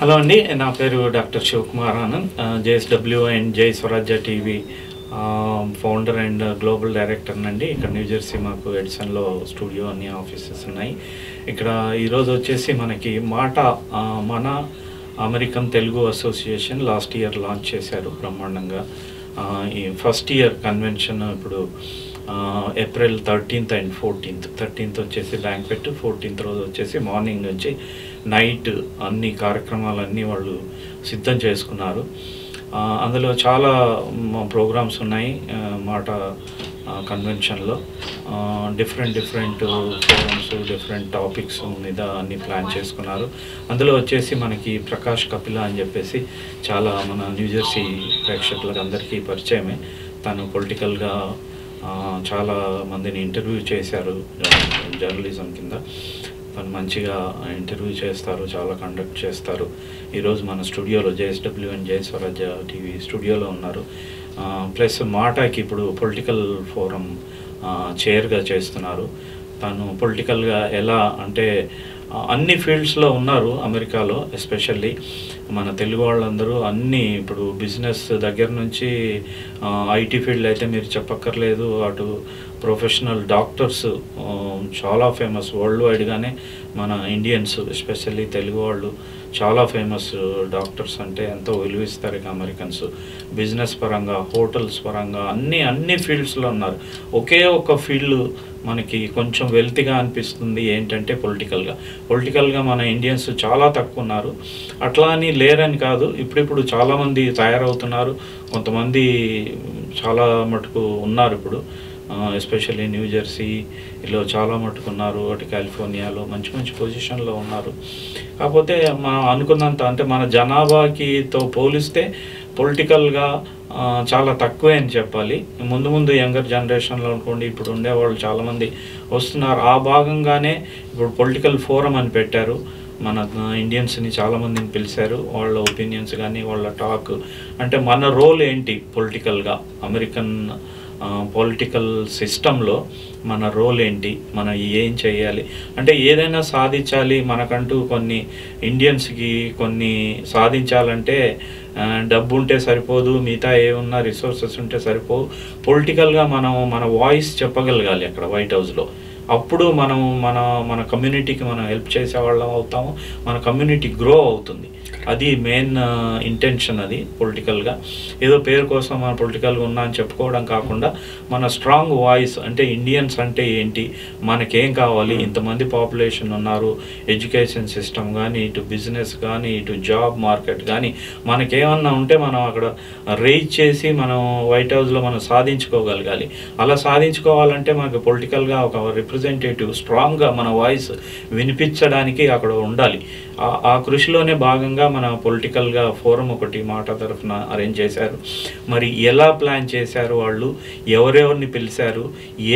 Hello అండి, నా పేరు doctor Shivakumar Anand. JSW and Jai Swarajya TV founder and global director అండి. ఇక్కడ న్యూజెర్సీ మాకు ఎడిసన్లో స్టూడియో అన్ని ఆఫీసెస్ ఉన్నాయి. ఇక్కడ ఈరోజు వచ్చేసి మనకి మన American Telugu association last year launch చేశారు బ్రహ్మాండంగా. ఈ ఫస్ట్ ఇయర్ కన్వెన్షన్ ఇప్పుడు April 13th and 14th. 13th వచ్చేసి బ్యాంక్వెట్, 14th రోజు వచ్చేసి మార్నింగ్ నుంచి నైట్ అన్ని కార్యక్రమాలన్నీ వాళ్ళు సిద్ధం చేసుకున్నారు. అందులో చాలా ప్రోగ్రామ్స్ ఉన్నాయి మాట కన్వెన్షన్లో. డిఫరెంట్ ప్రోగ్రామ్స్, డిఫరెంట్ టాపిక్స్ మీద అన్ని ప్లాన్ చేసుకున్నారు. అందులో వచ్చేసి మనకి ప్రకాష్ కపిల అని చెప్పేసి చాలా మన న్యూజెర్సీ ప్రేక్షకులకు అందరికీ పరిచయమే. తను పొలిటికల్గా చాలా మందిని ఇంటర్వ్యూ చేశారు జర్నలిజం కింద. తను మంచిగా ఇంటర్వ్యూ చేస్తారు, చాలా కండక్ట్ చేస్తారు. ఈరోజు మన స్టూడియోలో JSW and Jai Swarajya TV స్టూడియోలో ఉన్నారు. ప్లస్ మాటాకి ఇప్పుడు పొలిటికల్ ఫోరం చైర్గా చేస్తున్నారు. తను పొలిటికల్గా ఎలా అంటే అన్ని ఫీల్డ్స్లో ఉన్నారు అమెరికాలో. ఎస్పెషల్లీ మన తెలుగు వాళ్ళందరూ అన్నీ ఇప్పుడు బిజినెస్ దగ్గర నుంచి ఐటీ ఫీల్డ్ అయితే మీరు చెప్పక్కర్లేదు, అటు ప్రొఫెషనల్ డాక్టర్స్ చాలా ఫేమస్ వరల్డ్ వైడ్గానే. మన ఇండియన్స్ ఎస్పెషల్లీ తెలుగు వాళ్ళు చాలా ఫేమస్ డాక్టర్స్ అంటే ఎంతో విలువిస్తారు ఇక అమెరికన్స్. బిజినెస్ పరంగా, హోటల్స్ పరంగా అన్ని ఫీల్డ్స్లో ఉన్నారు. ఒకే ఒక ఫీల్డ్ మనకి కొంచెం వెల్తీగా అనిపిస్తుంది ఏంటంటే పొలిటికల్గా మన ఇండియన్స్ చాలా తక్కువ ఉన్నారు. అట్లా అని లేరని కాదు, ఇప్పుడిప్పుడు చాలామంది తయారవుతున్నారు. కొంతమంది చాలా మటుకు ఉన్నారు ఇప్పుడు, ఎస్పెషల్లీ న్యూజెర్సీలో చాలా మటుకు ఉన్నారు, అటు కాలిఫోర్నియాలో మంచి పొజిషన్లో ఉన్నారు. కాకపోతే మనం అనుకున్నంత అంటే మన జనాభాకితో పోలిస్తే పొలిటికల్గా చాలా తక్కువే అని చెప్పాలి. ముందు యంగర్ జనరేషన్లో అనుకోండి, ఇప్పుడు ఉండేవాళ్ళు చాలామంది వస్తున్నారు. ఆ భాగంగానే ఇప్పుడు పొలిటికల్ ఫోరం అని పెట్టారు. మన ఇండియన్స్ని చాలామందిని పిలిచారు. వాళ్ళ ఒపీనియన్స్ కానీ వాళ్ళ టాక్ అంటే మన రోల్ ఏంటి పొలిటికల్గా, అమెరికన్ పొలిటికల్ సిస్టంలో మన రోల్ ఏంటి, మనం ఏం చేయాలి అంటే ఏదైనా సాధించాలి. మనకంటూ కొన్ని ఇండియన్స్కి కొన్ని సాధించాలంటే డబ్బు ఉంటే సరిపోదు, మిగతా ఏమున్నా రిసోర్సెస్ ఉంటే సరిపోవు. పొలిటికల్గా మనం మన వాయిస్ చెప్పగలగాలి అక్కడ వైట్ హౌస్లో. అప్పుడు మనం మన కమ్యూనిటీకి మనం హెల్ప్ చేసేవాళ్ళం అవుతాము, మన కమ్యూనిటీ గ్రో అవుతుంది. అది మెయిన్ ఇంటెన్షన్. అది పొలిటికల్గా ఏదో పేరు కోసం మన పొలిటికల్గా ఉన్నా అని చెప్పుకోవడం కాకుండా మన స్ట్రాంగ్ వాయిస్ అంటే ఇండియన్స్ అంటే ఏంటి, మనకేం కావాలి, ఇంతమంది పాపులేషన్ ఉన్నారు, ఎడ్యుకేషన్ సిస్టమ్ కానీ, ఇటు బిజినెస్ కానీ, ఇటు జాబ్ మార్కెట్ కానీ, మనకేమన్నా ఉంటే మనం అక్కడ రేజ్ చేసి మనం వైట్ హౌస్లో మనం సాధించుకోగలగాలి. అలా సాధించుకోవాలంటే మనకు పొలిటికల్గా ఒక రిప్రజెంటేటివ్ స్ట్రాంగ్గా మన వాయిస్ వినిపించడానికి అక్కడ ఉండాలి. ఆ కృషిలోనే భాగంగా మన పొలిటికల్గా ఫోరం ఒకటి మాట తరఫున అరేంజ్ చేశారు. మరి ఎలా ప్లాన్ చేశారు వాళ్ళు, ఎవరెవరిని పిలిచారు,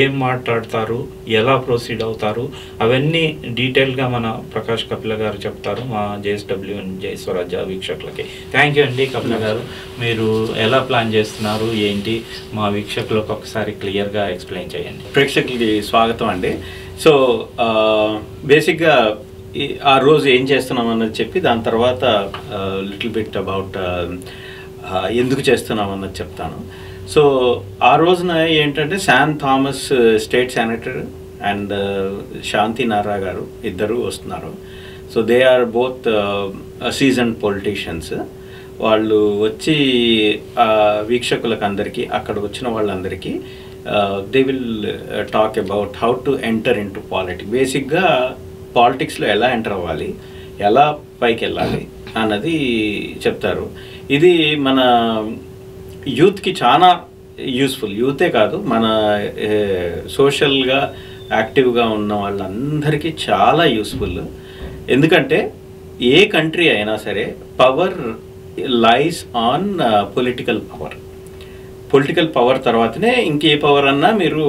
ఏం మాట్లాడతారు, ఎలా ప్రొసీడ్ అవుతారు, అవన్నీ డీటెయిల్గా మన ప్రకాష్ కపిల గారు చెప్తారు మా JSW and Jai Swarajya వీక్షకులకి. Thank you అండి కపిల గారు. మీరు ఎలా ప్లాన్ చేస్తున్నారు ఏంటి మా వీక్షకులకు ఒకసారి క్లియర్గా ఎక్స్ప్లెయిన్ చేయండి. ప్రేక్షకులకి స్వాగతం అండి. సో బేసిక్గా ఆ రోజు ఏం చేస్తున్నాం అన్నది చెప్పి దాని తర్వాత లిటిల్ బిట్ అబౌట్ ఎందుకు చేస్తున్నాం అన్నది చెప్తాను. సో ఆ రోజున ఏంటంటే San Thomas state senator and Shanti Nara గారు ఇద్దరు వస్తున్నారు. So they are both seasoned politicians. వాళ్ళు వచ్చి వీక్షకులకు అందరికీ, అక్కడ వచ్చిన వాళ్ళందరికీ they will talk about how to enter into politics. బేసిక్గా పాలిటిక్స్లో ఎలా ఎంటర్ అవ్వాలి, ఎలా పైకి వెళ్ళాలి అన్నది చెప్తారు. ఇది మన యూత్కి చాలా యూస్ఫుల్. యూతే కాదు, మన సోషల్గా యాక్టివ్గా ఉన్న వాళ్ళందరికీ చాలా యూస్ఫుల్. ఎందుకంటే ఏ కంట్రీ అయినా సరే power lies on political power. Political power తర్వాతనే ఇంకే పవర్ అన్నా మీరు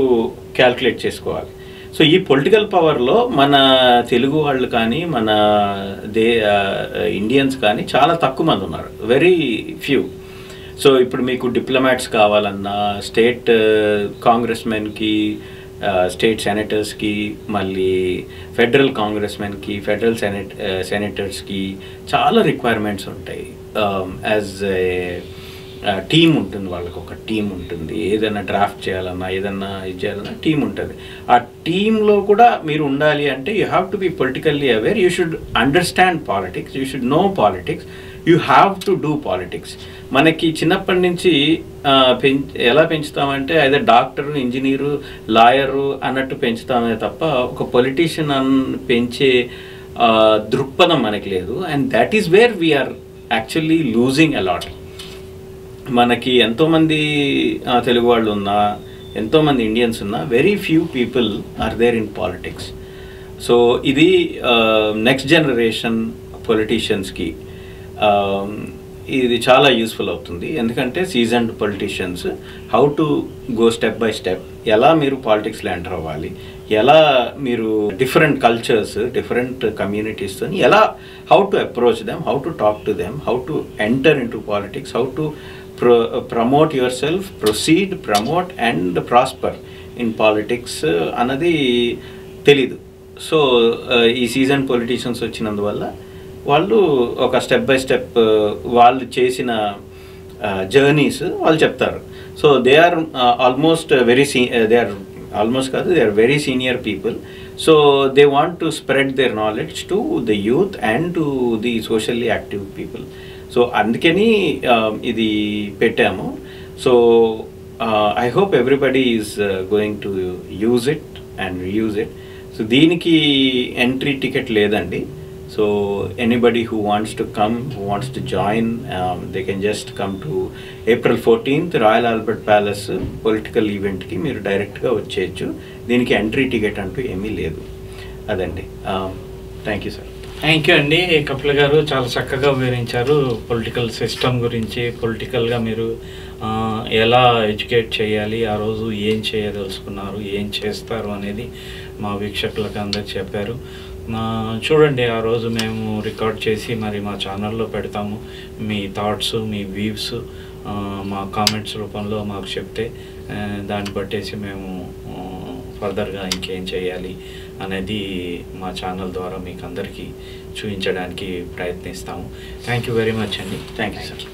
క్యాల్కులేట్ చేసుకోవాలి. సో ఈ పొలిటికల్ పవర్లో మన తెలుగు వాళ్ళు కానీ, మన ఇండియన్స్ కానీ చాలా తక్కువ మంది ఉన్నారు, వెరీ ఫ్యూ. సో ఇప్పుడు మీకు డిప్లొమాట్స్ కావాలన్నా, స్టేట్ కాంగ్రెస్ మెన్కి స్టేట్ సెనేటర్స్కి, మళ్ళీ ఫెడరల్ కాంగ్రెస్మెన్కి, ఫెడరల్ సెనేటర్స్కి చాలా రిక్వైర్మెంట్స్ ఉంటాయి. యాజ్ ఏ టీం ఉంటుంది, వాళ్ళకి ఒక టీం ఉంటుంది. ఏదైనా డ్రాఫ్ట్ చేయాలన్నా, ఏదన్నా ఇది చేయాలన్నా టీం ఉంటుంది. ఆ టీంలో కూడా మీరు ఉండాలి అంటే you have to be politically aware, you should understand politics, you should know politics, you have to do politics. మనకి చిన్నప్పటి నుంచి ఎలా పెంచుతామంటే అయితే డాక్టరు, ఇంజనీరు, లాయరు అన్నట్టు పెంచుతామే తప్ప ఒక పొలిటీషియన్ పెంచే దృక్పథం మనకి లేదు. And that is where we are actually losing a lot. మనకి ఎంతోమంది తెలుగు వాళ్ళు ఉన్నా, ఎంతోమంది ఇండియన్స్ ఉన్నా, very few people are there in politics. So ఇది నెక్స్ట్ జనరేషన్ పొలిటీషియన్స్కి ఇది చాలా యూస్ఫుల్ అవుతుంది. ఎందుకంటే seasoned politicians how to go step by step, ఎలా మీరు పాలిటిక్స్లో ఎంటర్ అవ్వాలి, ఎలా మీరు డిఫరెంట్ కల్చర్స్, డిఫరెంట్ కమ్యూనిటీస్తో ఎలా how to approach them, how to talk to them, how to enter into politics, how to promote your self, proceed, promote and prosper in politics అన్నది తెలీదు. So ఈ season politicians వచ్చినందువల్ల వాళ్ళు ఒక step by step వాళ్ళు చేసిన journeys వాళ్ళు చెప్తారు. So they are almost they are almost కాదు, they are very senior people. So they want to spread their knowledge to the youth and to the socially active people. So అందుకని ఇది పెట్టాము. So I hope everybody is going to use it and use it. So దీనికి entry ticket లేదండి. So anybody who wants to come, who wants to join, they can just come to April 14th Royal Albert Palace political ఈవెంట్కి మీరు డైరెక్ట్గా వచ్చేయచ్చు. దీనికి entry ticket అంటూ ఏమీ లేదు. అదండి. Thank you sir. Thank you అండి. కపిల్ గారు చాలా చక్కగా వివరించారు పొలిటికల్ సిస్టమ్ గురించి, పొలిటికల్గా మీరు ఎలా ఎడ్యుకేట్ చేయాలి, ఆ రోజు ఏం చేయదలుచుకున్నారు, ఏం చేస్తారు అనేది మా వీక్షకులకు అందరికి చెప్పారు. చూడండి, ఆ రోజు మేము రికార్డ్ చేసి మరి మా ఛానల్లో పెడతాము. మీ థాట్స్, మీ వ్యూస్ మా కామెంట్స్ రూపంలో మాకు చెప్తే దాన్ని బట్టేసి మేము ఫర్దర్గా ఇంకేం చేయాలి అనేది మా ఛానల్ ద్వారా మీకు అందరికీ చూపించడానికి ప్రయత్నిస్తాము. థ్యాంక్ యూ వెరీ మచ్ అండి. Thank you sir.